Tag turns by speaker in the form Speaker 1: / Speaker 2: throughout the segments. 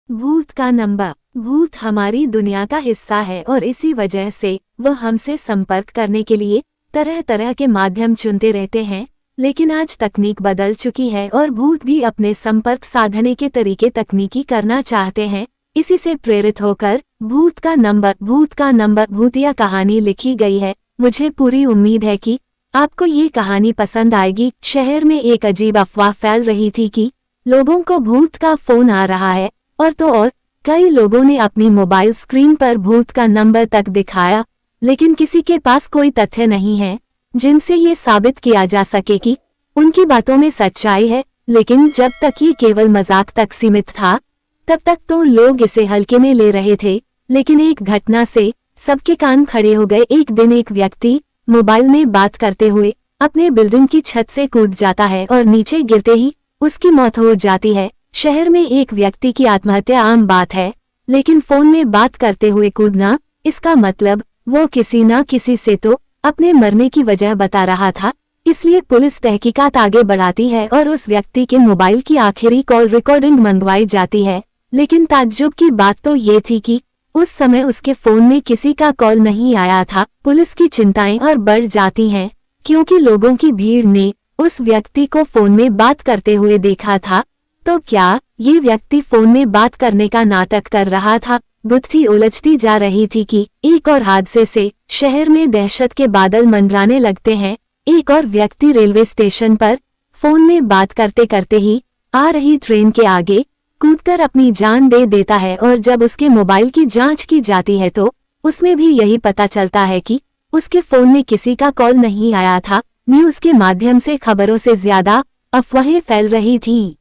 Speaker 1: भूत का नंबर। भूत हमारी दुनिया का हिस्सा है और इसी वजह से वह हमसे संपर्क करने के लिए तरह तरह के माध्यम चुनते रहते हैं। लेकिन आज तकनीक बदल चुकी है और भूत भी अपने संपर्क साधने के तरीके तकनीकी करना चाहते हैं। इसी से प्रेरित होकर भूत का नंबर भूतिया कहानी लिखी गई है। मुझे पूरी उम्मीद है कि आपको ये कहानी पसंद आएगी। शहर में एक अजीब अफवाह फैल रही थी कि लोगों को भूत का फोन आ रहा है और कई लोगों ने अपनी मोबाइल स्क्रीन पर भूत का नंबर तक दिखाया, लेकिन किसी के पास कोई तथ्य नहीं है जिनसे ये साबित किया जा सके कि उनकी बातों में सच्चाई है। लेकिन जब तक ये केवल मजाक तक सीमित था, तब तक तो लोग इसे हल्के में ले रहे थे। लेकिन एक घटना से सबके कान खड़े हो गए। एक दिन एक व्यक्ति मोबाइल में बात करते हुए अपने बिल्डिंग की छत से कूद जाता है और नीचे गिरते ही उसकी मौत हो जाती है। शहर में एक व्यक्ति की आत्महत्या आम बात है, लेकिन फोन में बात करते हुए कूदना, इसका मतलब वो किसी न किसी से तो अपने मरने की वजह बता रहा था। इसलिए पुलिस तहकीकात आगे बढ़ाती है और उस व्यक्ति के मोबाइल की आखिरी कॉल रिकॉर्डिंग मंगवाई जाती है। लेकिन ताज्जुब की बात तो ये थी कि उस समय उसके फोन में किसी का कॉल नहीं आया था। पुलिस की चिंताएं और बढ़ जाती हैं, क्योंकि लोगों की भीड़ ने उस व्यक्ति को फोन में बात करते हुए देखा था। तो क्या ये व्यक्ति फोन में बात करने का नाटक कर रहा था? गुत्थी उलझती जा रही थी कि एक और हादसे से शहर में दहशत के बादल मंडराने लगते हैं। एक और व्यक्ति रेलवे स्टेशन पर फोन में बात करते करते ही आ रही ट्रेन के आगे कूदकर अपनी जान दे देता है और जब उसके मोबाइल की जांच की जाती है तो उसमें भी यही पता चलता है कि उसके फोन में किसी का कॉल नहीं आया था। न्यूज़ के माध्यम से खबरों से ज्यादा अफवाहें फैल रही थीं।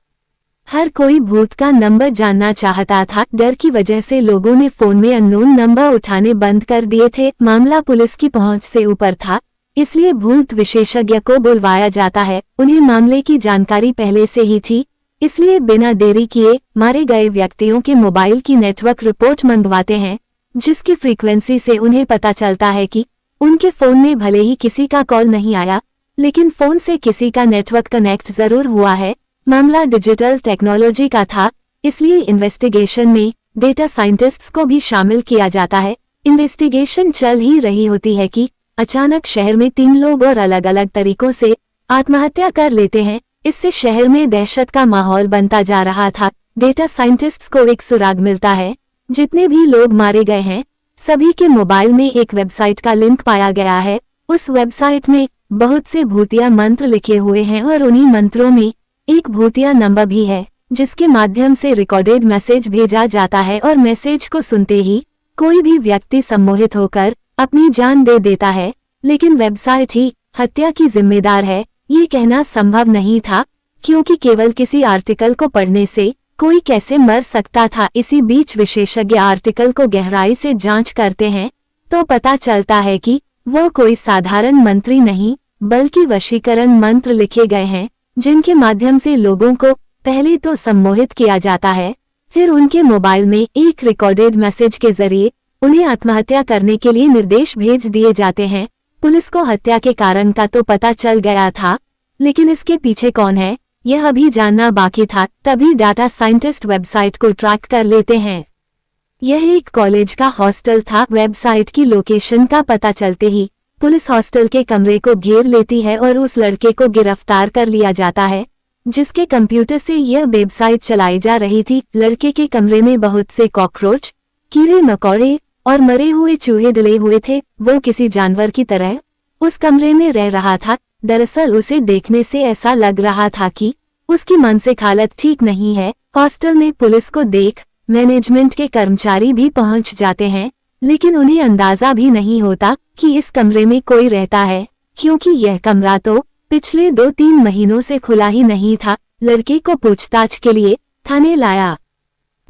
Speaker 1: हर कोई भूत का नंबर जानना चाहता था। डर की वजह से लोगों ने फोन में अननोन नंबर उठाने बंद कर दिए थे। मामला पुलिस की पहुंच से ऊपर था, इसलिए भूत विशेषज्ञ को बुलवाया जाता है। उन्हें मामले की जानकारी पहले से ही थी, इसलिए बिना देरी किए मारे गए व्यक्तियों के मोबाइल की नेटवर्क रिपोर्ट मंगवाते हैं, जिसकी फ्रीक्वेंसी से उन्हें पता चलता है कि उनके फोन में भले ही किसी का कॉल नहीं आया, लेकिन फोन से किसी का नेटवर्क कनेक्ट जरूर हुआ है। मामला डिजिटल टेक्नोलॉजी का था, इसलिए इन्वेस्टिगेशन में डेटा साइंटिस्ट्स को भी शामिल किया जाता है। इन्वेस्टिगेशन चल ही रही होती है कि अचानक शहर में 3 लोग और अलग अलग तरीकों से आत्महत्या कर लेते हैं। इससे शहर में दहशत का माहौल बनता जा रहा था। डेटा साइंटिस्ट्स को एक सुराग मिलता है। जितने भी लोग मारे गए हैं, सभी के मोबाइल में एक वेबसाइट का लिंक पाया गया है। उस वेबसाइट में बहुत से भूतिया मंत्र लिखे हुए हैं और उन्हीं मंत्रों में एक भूतिया नंबर भी है, जिसके माध्यम से रिकॉर्डेड मैसेज भेजा जाता है और मैसेज को सुनते ही कोई भी व्यक्ति सम्मोहित होकर अपनी जान दे देता है। लेकिन वेबसाइट ही हत्या की जिम्मेदार है, ये कहना संभव नहीं था, क्योंकि केवल किसी आर्टिकल को पढ़ने से कोई कैसे मर सकता था। इसी बीच विशेषज्ञ आर्टिकल को गहराई से जांच करते हैं तो पता चलता है कि वो कोई साधारण मंत्री नहीं, बल्कि वशीकरण मंत्र लिखे गए हैं, जिनके माध्यम से लोगों को पहले तो सम्मोहित किया जाता है, फिर उनके मोबाइल में एक रिकॉर्डेड मैसेज के जरिए उन्हें आत्महत्या करने के लिए निर्देश भेज दिए जाते हैं। पुलिस को हत्या के कारण का तो पता चल गया था, लेकिन इसके पीछे कौन है, यह अभी जानना बाकी था। तभी डाटा साइंटिस्ट वेबसाइट को ट्रैक कर लेते हैं। यह एक कॉलेज का हॉस्टल था। वेबसाइट की लोकेशन का पता चलते ही पुलिस हॉस्टल के कमरे को घेर लेती है और उस लड़के को गिरफ्तार कर लिया जाता है, जिसके कंप्यूटर से यह वेबसाइट चलाई जा रही थी। लड़के के कमरे में बहुत से कॉकरोच, कीड़े मकोड़े और मरे हुए चूहे डले हुए थे। वो किसी जानवर की तरह उस कमरे में रह रहा था। दरअसल उसे देखने से ऐसा लग रहा था कि उसकी मानसिक हालत ठीक नहीं है। हॉस्टल में पुलिस को देख मैनेजमेंट के कर्मचारी भी पहुंच जाते हैं, लेकिन उन्हें अंदाजा भी नहीं होता कि इस कमरे में कोई रहता है, क्योंकि यह कमरा तो पिछले 2-3 महीनों से खुला ही नहीं था। लड़के को पूछताछ के लिए थाने लाया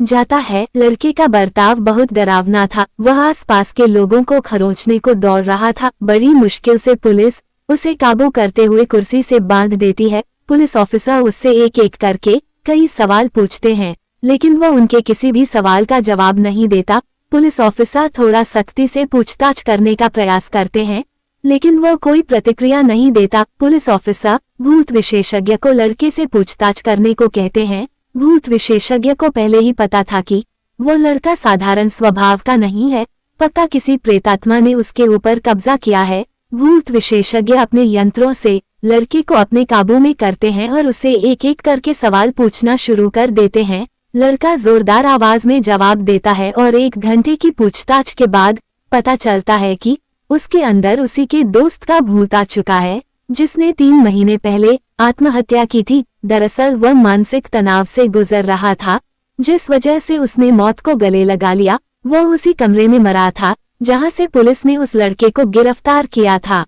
Speaker 1: जाता है। लड़के का बर्ताव बहुत डरावना था। वह आसपास के लोगों को खरोंचने को दौड़ रहा था। बड़ी मुश्किल से पुलिस उसे काबू करते हुए कुर्सी से बांध देती है। पुलिस ऑफिसर उससे एक एक करके कई सवाल पूछते हैं, लेकिन वह उनके किसी भी सवाल का जवाब नहीं देता। पुलिस ऑफिसर थोड़ा सख्ती से पूछताछ करने का प्रयास करते हैं, लेकिन वो कोई प्रतिक्रिया नहीं देता। पुलिस ऑफिसर भूत विशेषज्ञ को लड़के से पूछताछ करने को कहते हैं, भूत विशेषज्ञ को पहले ही पता था कि वो लड़का साधारण स्वभाव का नहीं है, पक्का किसी प्रेतात्मा ने उसके ऊपर कब्जा किया है। भूत विशेषज्ञ अपने यंत्रों से लड़के को अपने काबू में करते हैं और उसे एक एक करके सवाल पूछना शुरू कर देते हैं। लड़का जोरदार आवाज में जवाब देता है और 1 घंटे की पूछताछ के बाद पता चलता है कि उसके अंदर उसी के दोस्त का भूत आ चुका है, जिसने 3 महीने पहले आत्महत्या की थी। दरअसल वह मानसिक तनाव से गुजर रहा था, जिस वजह से उसने मौत को गले लगा लिया। वह उसी कमरे में मरा था जहां से पुलिस ने उस लड़के को गिरफ्तार किया था।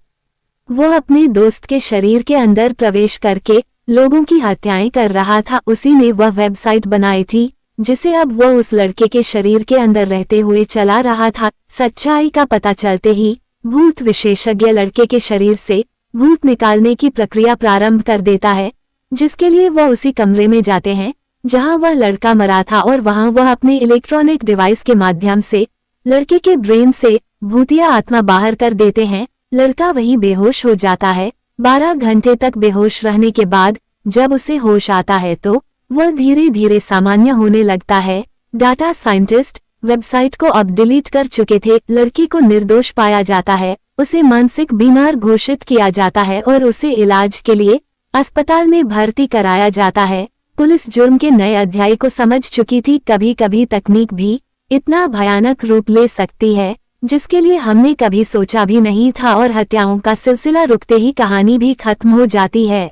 Speaker 1: वो अपने दोस्त के शरीर के अंदर प्रवेश करके लोगों की हत्याएं कर रहा था। उसी ने वह वेबसाइट बनाई थी जिसे अब वो उस लड़के के शरीर के अंदर रहते हुए चला रहा था। सच्चाई का पता चलते ही भूत विशेषज्ञ लड़के के शरीर से भूत निकालने की प्रक्रिया प्रारंभ कर देता है, जिसके लिए वह उसी कमरे में जाते हैं जहां वह लड़का मरा था और वहां वह अपने इलेक्ट्रॉनिक डिवाइस के माध्यम से लड़के के ब्रेन से भूतिया आत्मा बाहर कर देते हैं। लड़का वहीं बेहोश हो जाता है। 12 घंटे तक बेहोश रहने के बाद जब उसे होश आता है तो वह धीरे धीरे सामान्य होने लगता है। डाटा साइंटिस्ट वेबसाइट को अब डिलीट कर चुके थे। लड़की को निर्दोष पाया जाता है, उसे मानसिक बीमार घोषित किया जाता है और उसे इलाज के लिए अस्पताल में भर्ती कराया जाता है। पुलिस जुर्म के नए अध्याय को समझ चुकी थी। कभी कभी तकनीक भी इतना भयानक रूप ले सकती है जिसके लिए हमने कभी सोचा भी नहीं था, और हत्याओं का सिलसिला रुकते ही कहानी भी खत्म हो जाती है।